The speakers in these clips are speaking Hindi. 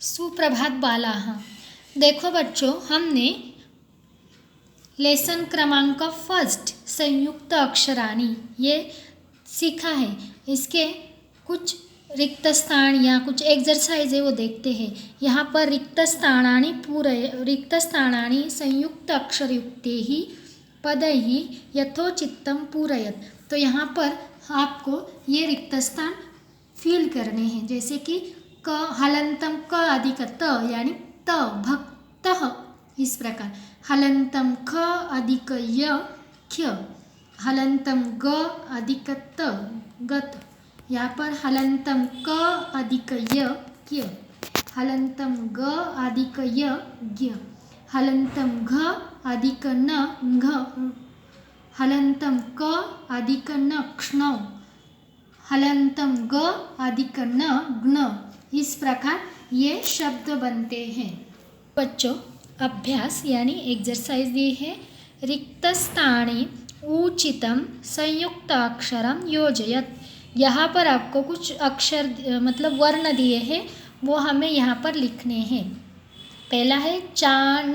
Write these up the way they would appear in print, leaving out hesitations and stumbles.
सुप्रभात बालाः। देखो बच्चों, हमने लेसन क्रमांक फर्स्ट संयुक्त अक्षराणी ये सीखा है। इसके कुछ रिक्त स्थान या कुछ एक्सरसाइज है वो देखते हैं। यहाँ पर रिक्त स्थानानि संयुक्त अक्षरयुक्तैः पदैः यथोचित्तं पूरयत। तो यहाँ पर आपको ये रिक्त स्थान फिल करने हैं, जैसे कि क हलंतम क अधिक त यानी त भक्तः, इस प्रकार हलंतम ख अधिक य ख्य, हलंतम ग अधिक त गत, यहाँ पर हलंतम क अधिक य क्य, हलंतम ग अधिक य ज्ञ, हलंतम घ अधिक न घ, हलंतम क अधिक न क्ष्ण, हलंतम ग अधिक न ज्ञ। इस प्रकार ये शब्द बनते हैं। बच्चों, अभ्यास यानी एक्सरसाइज दी है। रिक्त स्थाने उचितम संयुक्त अक्षरम योजयत। यहाँ पर आपको कुछ अक्षर मतलब वर्ण दिए हैं, वो हमें यहाँ पर लिखने हैं। पहला है चाण,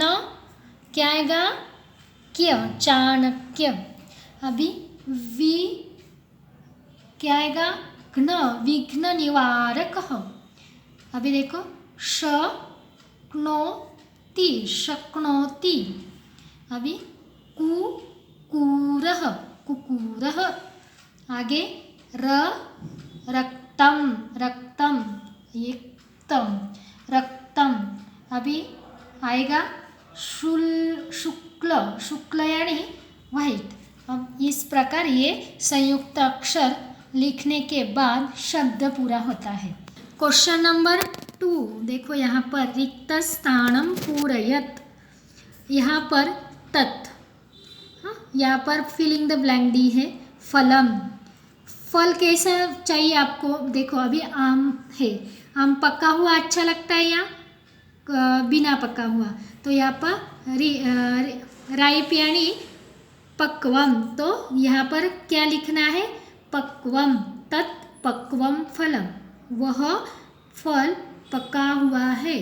क्या आएगा? क्य, चाणक्य। अभी वि क्या आएगा? घ्न, विघ्न निवारक। अभी देखो शक्नोति, शक्नोति। अभी कुकुरः, कुकुरः। आगे रक्तम, रक्तम, युक्तम, रक्तम। अभी आएगा शुक्ल, शुक्ल यानी वाइट। अब इस प्रकार ये संयुक्त अक्षर लिखने के बाद शब्द पूरा होता है। क्वेश्चन नंबर 2 देखो, यहाँ पर रिक्त स्थानम पूरयत। यहाँ पर तत्, यहाँ पर फिलिंग द ब्लैंक दी है। फलम, फल कैसा चाहिए आपको? देखो अभी आम है, आम पका हुआ अच्छा लगता है या बिना पका हुआ? तो यहाँ पर राइप यानी पक्वम, तो यहाँ पर क्या लिखना है? पक्वम, तत् पक्वम फलम, वह फल पका हुआ है।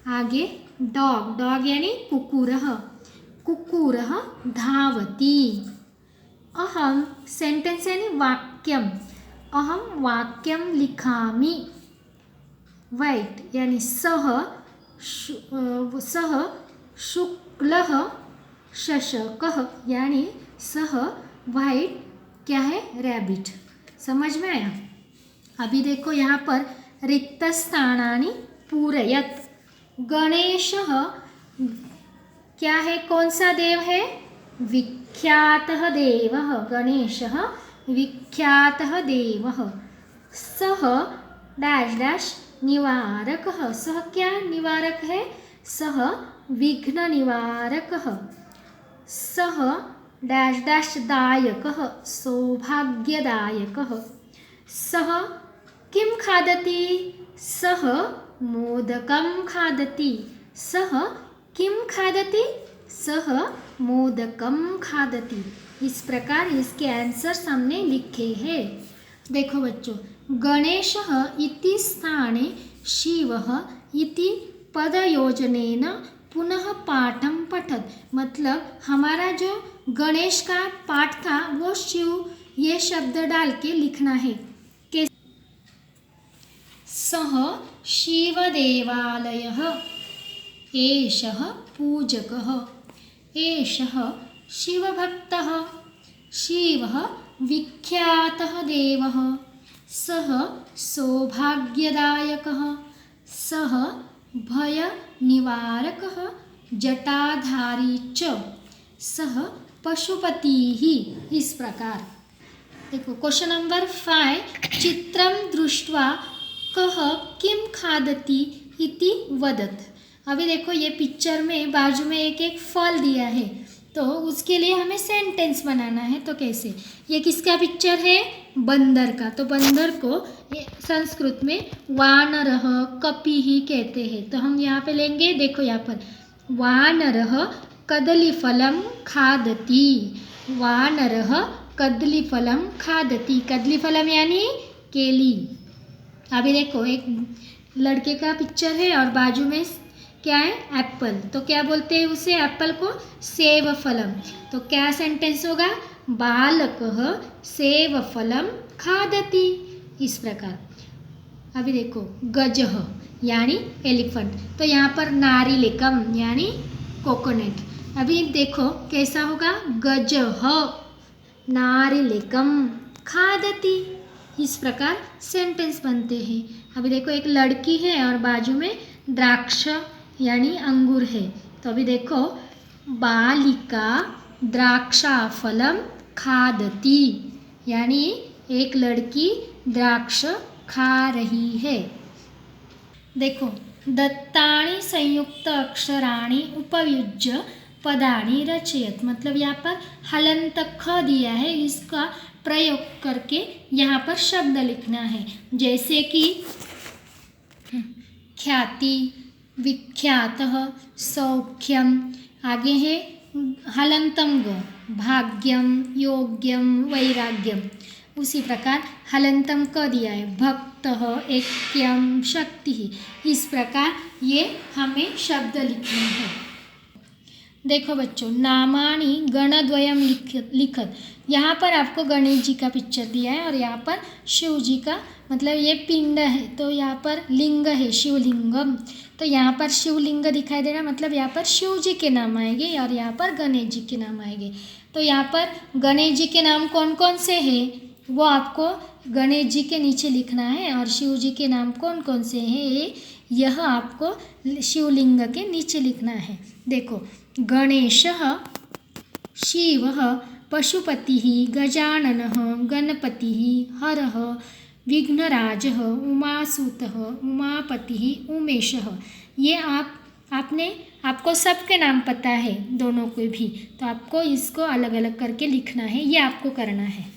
आगे डॉग, डॉग यानी कुकुरः, कुकुरः धावति। अहम, सेंटेंस यानी वाक्यम, अहम वाक्यम लिखामि। वाइट यानी सः शुक्लः शशकः, यानी सह वाइट क्या है? रैबिट। समझ में आया? अभी देखो यहाँ पर रिक्त स्थानानि पूरयत। गणेशः क्या है? कौन सा देव है? विख्यातः देवः, गणेशः विख्यातः देवः। सः डैश डैश निवारकः, सः क्या निवारक है? सः विघ्न निवारकः। सः डैश डैश दायकः, सौभाग्यदायकः। सः किं खादति? सः मोदकं खादति। सः किं खादति? सः मोदकं खादति। इस प्रकार इसके आंसर हमने लिखे हैं। देखो बच्चों, गणेशः इति स्थाने शिवः इति पदयोजनेन पुनः पाठम पठत। मतलब हमारा जो गणेश का पाठ था वो शिव ये शब्द डाल के लिखना है। सः शिवदेवालयः, एषः पूजकः, एषः शिवभक्तः, शिवः विख्यातः देवः, सः सौभाग्यदायकः, सः भयनिवारकः, जटाधारी च, सः पशुपतिः। इस प्रकार देखो। क्वेश्चन नंबर 5 चित्रं दृष्ट्वा कः किं खादति इति वदत। अभी देखो ये पिक्चर में बाजू में एक एक फल दिया है, तो उसके लिए हमें सेंटेंस बनाना है। तो कैसे? ये किसका पिक्चर है? बंदर का। तो बंदर को संस्कृत में वानरः कपिः कहते हैं। तो हम यहाँ पे लेंगे, देखो यहाँ पर वानरः कदलीफलं खादति, वानरः कदलीफलं खादति। कदलीफलम यानी केली। अभी देखो एक लड़के का पिक्चर है और बाजू में क्या है, एप्पल। तो क्या बोलते हैं उसे, एप्पल को सेव फलम। तो क्या सेंटेंस होगा, बालकः सेव फलम खादति, इस प्रकार। अभी देखो गजः यानी एलिफेंट, तो यहाँ पर नारिलेकम यानी कोकोनट। अभी देखो कैसा होगा, गजः नारिलेकम खादति, इस प्रकार सेंटेंस बनते हैं। अभी देखो एक लड़की है और बाजू में द्राक्ष यानी अंगूर है। तो अभी देखो बालिका द्राक्षाफलम खादति, यानी एक लड़की द्राक्ष खा रही है। देखो दत्तानि संयुक्त अक्षराणि उपयुज्य पदानि रचयत, मतलब यहाँ पर हलंत ख दिया है, इसका प्रयोग करके यहाँ पर शब्द लिखना है। जैसे कि ख्याति, विख्यातः, सौख्यम, आगे है हलंतम ग, भाग्यम, योग्यम, वैराग्यम। उसी प्रकार हलंतम क दिया है, भक्तः, ऐक्यम, शक्ति। इस प्रकार ये हमें शब्द लिखना है। देखो बच्चों, नामानि गणद्वयम लिखत, यहाँ पर आपको गणेश जी का पिक्चर दिया है और यहाँ पर शिव जी का, मतलब ये पिंड है तो यहाँ पर लिंग है शिवलिंगम। तो यहाँ पर शिवलिंग दिखाई दे रहा, मतलब यहाँ पर शिव जी के नाम आएंगे और यहाँ पर गणेश जी के नाम आएंगे। तो यहाँ पर गणेश जी के नाम कौन कौन से हैं वो आपको गणेश जी के नीचे लिखना है, और शिव जी के नाम कौन कौन से हैं यह आपको शिवलिंग के नीचे लिखना है। देखो गणेशः, शिवः, पशुपतिः, गजाननः, गणपतिः, हरः, विघ्नराजः, उमासुतः, उमापतिः, उमेशः। ये आपको सबके नाम पता है, दोनों को भी, तो आपको इसको अलग अलग करके लिखना है, ये आपको करना है।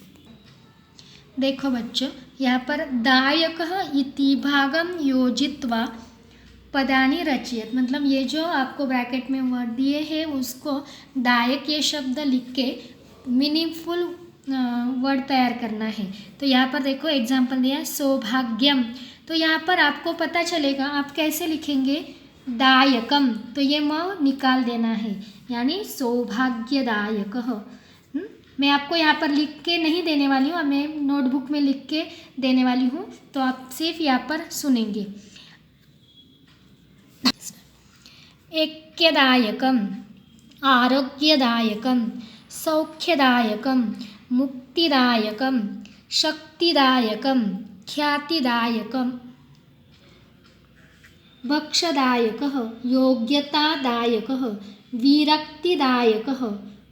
देखो बच्चों, यहाँ पर दायकः इति भागम योजित्वा पदानि रचयत, मतलब ये जो आपको ब्रैकेट में वर्ड दिए हैं उसको दायक ये शब्द लिख के मीनिंगफुल वर्ड तैयार करना है। तो यहाँ पर देखो एग्जाम्पल दिया है सौभाग्यम, तो यहाँ पर आपको पता चलेगा आप कैसे लिखेंगे, दायकम, तो ये म निकाल देना है, यानी सौभाग्यदायकः। मैं आपको यहाँ पर लिख के नहीं देने वाली हूँ, मैं नोटबुक में लिख के देने वाली हूँ, तो आप सिर्फ यहाँ पर सुनेंगे। ऐक्यदायकम, आरोग्यदायकम, सौख्यदायकम, मुक्तिदायकम, शक्तिदायकम, ख्यातिदायकम, भक्षदायकः, योग्यतादायकः, विरक्तिदायकः,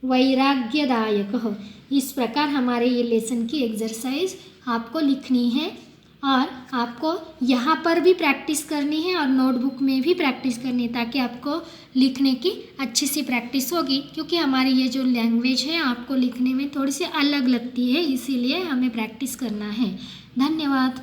वैराग्यदायकः। इस प्रकार हमारे ये लेसन की एक्सरसाइज आपको लिखनी है और आपको यहाँ पर भी प्रैक्टिस करनी है और नोटबुक में भी प्रैक्टिस करनी है, ताकि आपको लिखने की अच्छी सी प्रैक्टिस होगी। क्योंकि हमारी ये जो लैंग्वेज है आपको लिखने में थोड़ी सी अलग लगती है, इसीलिए हमें प्रैक्टिस करना है। धन्यवाद।